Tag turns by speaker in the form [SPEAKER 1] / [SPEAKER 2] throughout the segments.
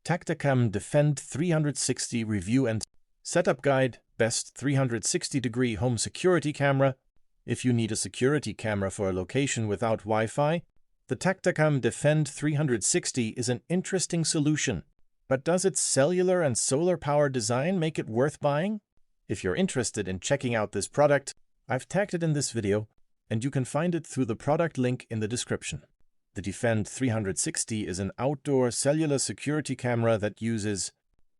[SPEAKER 1] Tactacam Defend 360 Review and Setup Guide, Best 360-degree Home Security Camera. If you need a security camera for a location without Wi-Fi, the Tactacam Defend 360 is an interesting solution. But does its cellular and solar power design make it worth buying? If you're interested in checking out this product, I've tagged it in this video, and you can find it through the product link in the description. The Defend 360 is an outdoor cellular security camera that uses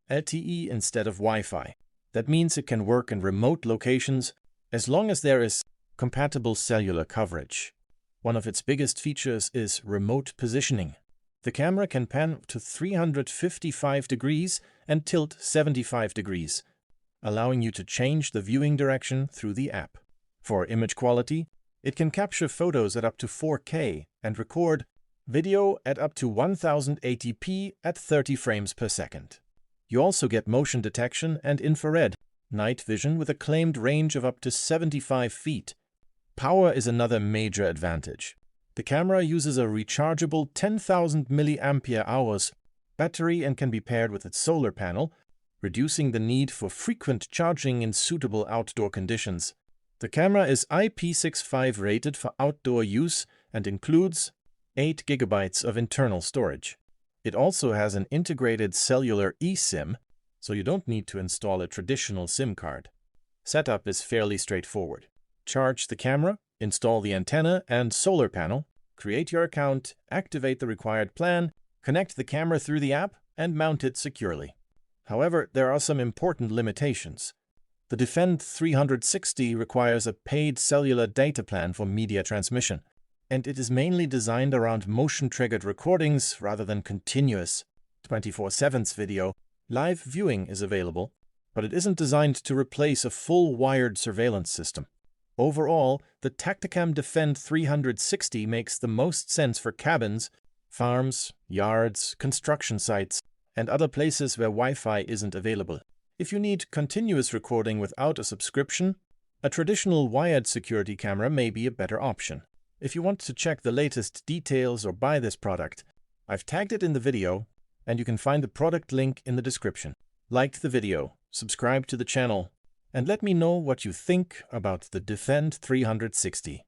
[SPEAKER 1] LTE instead of Wi-Fi. That means it can work in remote locations as long as there is compatible cellular coverage. One of its biggest features is remote positioning. The camera can pan up to 355 degrees and tilt 75 degrees, allowing you to change the viewing direction through the app. For image quality, it can capture photos at up to 4K and record video at up to 1080p at 30 frames per second. You also get motion detection and infrared night vision with a claimed range of up to 75 feet. Power is another major advantage. The camera uses a rechargeable 10,000 mAh battery and can be paired with its solar panel, reducing the need for frequent charging in suitable outdoor conditions. The camera is IP65 rated for outdoor use and includes 8 GB of internal storage. It also has an integrated cellular eSIM, so you don't need to install a traditional SIM card. Setup is fairly straightforward. Charge the camera, install the antenna and solar panel, create your account, activate the required plan, connect the camera through the app, and mount it securely. However, there are some important limitations. The Defend 360 requires a paid cellular data plan for media transmission, and it is mainly designed around motion-triggered recordings rather than continuous 24/7 video. Live viewing is available, but it isn't designed to replace a full wired surveillance system. Overall, the Tactacam Defend 360 makes the most sense for cabins, farms, yards, construction sites, and other places where Wi-Fi isn't available. If you need continuous recording without a subscription, a traditional wired security camera may be a better option. If you want to check the latest details or buy this product, I've tagged it in the video, and you can find the product link in the description. Like the video, subscribe to the channel, and let me know what you think about the Defend 360.